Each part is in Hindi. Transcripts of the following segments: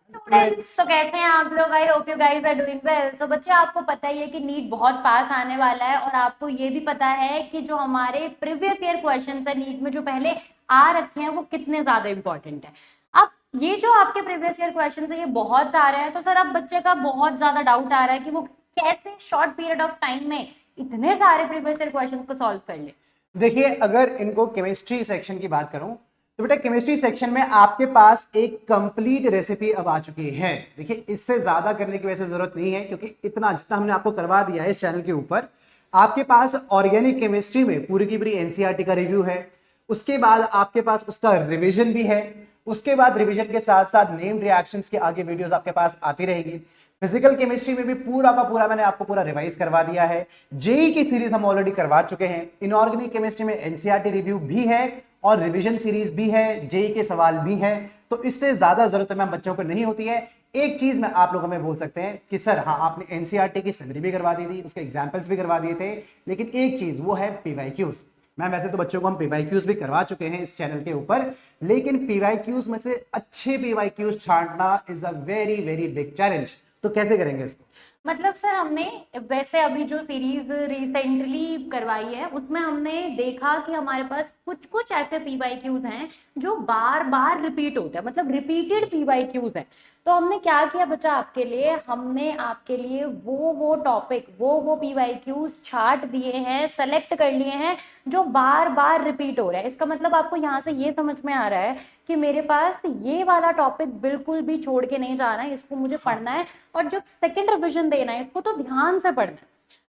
स्टूडेंट्स, तो कैसे हैं आप लोग? I hope you guys are doing well. तो बच्चे, आपको पता ही है कि नीट बहुत पास आने वाला है, और आपको ये भी पता है कि जो हमारे प्रीवियस ईयर क्वेश्चंस है नीट में जो पहले आ रखे हैं वो कितने ज्यादा इंपॉर्टेंट है। अब ये जो आपके प्रीवियस ईयर क्वेश्चंस है ये बहुत सारे हैं, तो सर अब बच्चे का बहुत ज्यादा डाउट आ रहा है कि वो कैसे शॉर्ट पीरियड ऑफ टाइम में इतने सारे प्रीवियस ईयर क्वेश्चंस को सॉल्व कर ले। देखिए, अगर इनको केमिस्ट्री सेक्शन की बात करूं तो बेटा केमिस्ट्री सेक्शन में आपके पास एक कंप्लीट रेसिपी अब आ चुकी है। देखिए, इससे ज्यादा करने की वैसे जरूरत नहीं है, क्योंकि इतना जितना हमने आपको करवा दिया है इस चैनल के ऊपर। आपके पास ऑर्गेनिक केमिस्ट्री में पूरी की पूरी एनसीईआरटी का रिव्यू है, उसके बाद आपके पास उसका रिवीजन भी है, उसके बाद रिवीजन के साथ साथ नेम्ड रिएक्शंस के आगे वीडियोस आपके पास आती रहेगी। फिजिकल केमिस्ट्री में भी पूरा का पूरा मैंने आपको पूरा रिवाइज करवा दिया है। जेई की सीरीज हम ऑलरेडी करवा चुके हैं। इनऑर्गेनिक केमिस्ट्री में एनसीईआरटी रिव्यू भी है और रिवीजन सीरीज भी है, जेई के सवाल भी है। तो इससे ज्यादा जरूरत मैम बच्चों को नहीं होती है। एक चीज में आप लोग हमें बोल सकते हैं कि सर हाँ, आपने एनसीईआरटी की समरी भी करवा दी थी, उसके एग्जाम्पल्स भी करवा दिए थे, लेकिन एक चीज वो है पीवाईक्यूज। मैम वैसे तो बच्चों को हम पीवाईक्यूज भी करवा चुके हैं इस चैनल के ऊपर, लेकिन पीवाईक्यूज में से अच्छे पीवाईक्यूज छांटना is a very very big challenge. तो कैसे करेंगे इसको? मतलब सर, हमने वैसे अभी जो सीरीज रिसेंटली करवाई है उसमें हमने देखा कि हमारे पास कुछ कुछ ऐसे पीवाईक्यूज हैं जो बार बार रिपीट होते हैं, मतलब रिपीटेड पीवाईक्यूज हैं। तो हमने क्या किया बच्चा, आपके लिए हमने आपके लिए वो टॉपिक वो पीवाईक्यूज छाट दिए हैं, सेलेक्ट कर लिए हैं जो बार बार रिपीट हो रहा है। इसका मतलब आपको यहाँ से ये समझ में आ रहा है कि मेरे पास ये वाला टॉपिक बिल्कुल भी छोड़ के नहीं जाना है, इसको मुझे पढ़ना है, और जब सेकंड रिवीजन देना है इसको तो ध्यान से पढ़ना है।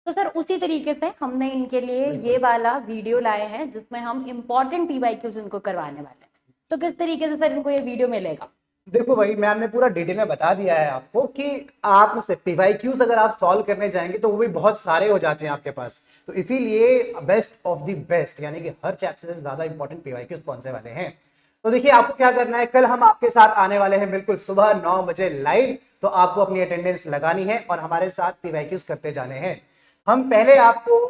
तो सर उसी तरीके से हमने इनके लिए ये वाला वीडियो लाए हैं जिसमें हम इंपॉर्टेंट पीवाईक्यूज इनको करवाने वाले हैं। तो किस तरीके से सर इनको ये वीडियो मिलेगा? देखो भाई, मैम ने पूरा डिटेल में बता दिया है आपको कि आप पीवाईक्यूज अगर आप सॉल्व करने जाएंगे तो वो भी बहुत सारे हो जाते हैं आपके पास। तो इसीलिए बेस्ट ऑफ द बेस्ट, यानी कि हर चैप्टर से ज्यादा इंपॉर्टेंट पीवाईक्यूज कौन से वाले हैं। तो देखिए, आपको क्या करना है, कल हम आपके साथ आने वाले हैं बिल्कुल सुबह 9 बजे लाइव। तो आपको अपनी अटेंडेंस लगानी है और हमारे साथ पीवाईक्यूज करते जाने हैं। हम पहले आपको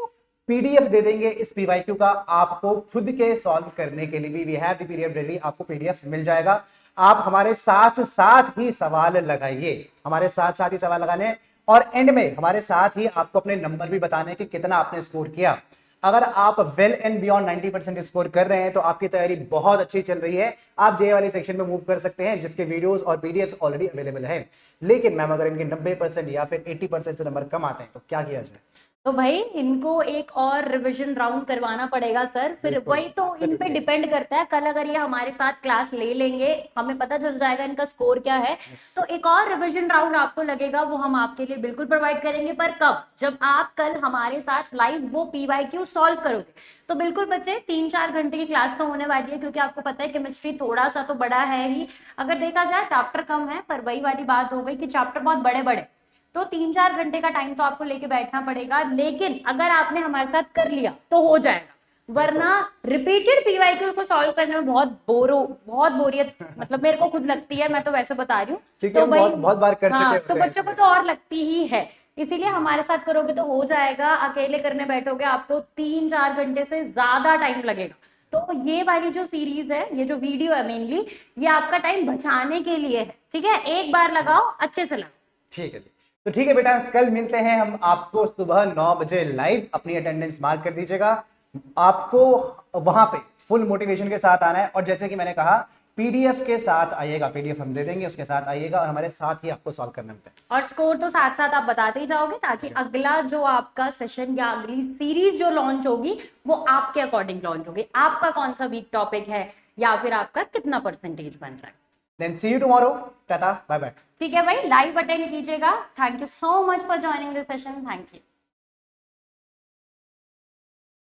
पीडीएफ दे देंगे इस पीवाईक्यू का, आपको खुद के सॉल्व करने के लिए भी we have the PDF ready, आपको पीडीएफ मिल जाएगा। आप हमारे साथ साथ ही सवाल लगाइए, हमारे साथ साथ ही सवाल लगाने, और एंड में हमारे साथ ही आपको अपने नंबर भी बताने कि कितना आपने स्कोर किया। अगर आप वेल एंड बियॉन्ड 90% स्कोर कर रहे हैं तो आपकी तैयारी बहुत अच्छी चल रही है। आप जे वाली सेक्शन में मूव कर सकते हैं, जिसके वीडियोस और पीडीएफ्स ऑलरेडी अवेलेबल है। लेकिन मैम, अगर इनके 90% या फिर 80% से नंबर कम आते हैं तो क्या किया जाए? तो भाई इनको एक और रिवीजन राउंड करवाना पड़ेगा सर। फिर वही तो इन पे डिपेंड करता है, कल अगर ये हमारे साथ क्लास ले लेंगे हमें पता चल जाएगा इनका स्कोर क्या है। तो एक और रिवीजन राउंड आपको लगेगा, वो हम आपके लिए बिल्कुल प्रोवाइड करेंगे। पर कब? जब आप कल हमारे साथ लाइव वो पीवाईक्यू सॉल्व करोगे। तो बिल्कुल बच्चे, 3-4 घंटे की क्लास तो होने वाली है, क्योंकि आपको पता है केमिस्ट्री थोड़ा सा तो बड़ा है ही। अगर देखा जाए चैप्टर कम है, पर वही वाली बात हो गई कि चैप्टर बहुत बड़े बड़े, तो 3-4 घंटे का टाइम तो आपको लेके बैठना पड़ेगा। लेकिन अगर आपने हमारे साथ कर लिया तो हो जाएगा, वरना रिपीटेड पीवाईक्यू को सॉल्व करने में बहुत बोरियत मतलब मेरे को खुद लगती है, मैं तो वैसे बता रही हूँ। तो भाई बहुत बार कर चुके हाँ, होते तो हैं बच्चों को इसलिए। तो और लगती ही है। इसीलिए हमारे साथ करोगे तो हो जाएगा, अकेले करने बैठोगे आपको 3-4 घंटे से ज्यादा टाइम लगेगा। तो ये वाली जो सीरीज है, ये जो वीडियो है मेनली, ये आपका टाइम बचाने के लिए है। ठीक है, एक बार लगाओ, अच्छे से लगाओ। ठीक है जी। तो ठीक है बेटा, कल मिलते हैं हम आपको सुबह 9 बजे लाइव। अपनी अटेंडेंस मार्क कर दीजिएगा। आपको वहां पे फुल मोटिवेशन के साथ आना है, और जैसे कि मैंने कहा पीडीएफ के साथ आइएगा, पीडीएफ हम दे देंगे, उसके साथ आइएगा और हमारे साथ ही आपको सॉल्व करना होता है। और स्कोर तो साथ साथ आप बताते ही जाओगे, ताकि अगला जो आपका सेशन या अगली सीरीज जो लॉन्च होगी वो आपके अकॉर्डिंग लॉन्च होगी। आपका कौन सा वीक टॉपिक है, या फिर आपका कितना परसेंटेज बन रहा है। Then see you tomorrow. Tata, bye bye. ठीक है भाई, लाइव अटेंड कीजिएगा। Thank you so much for joining this session. Thank you.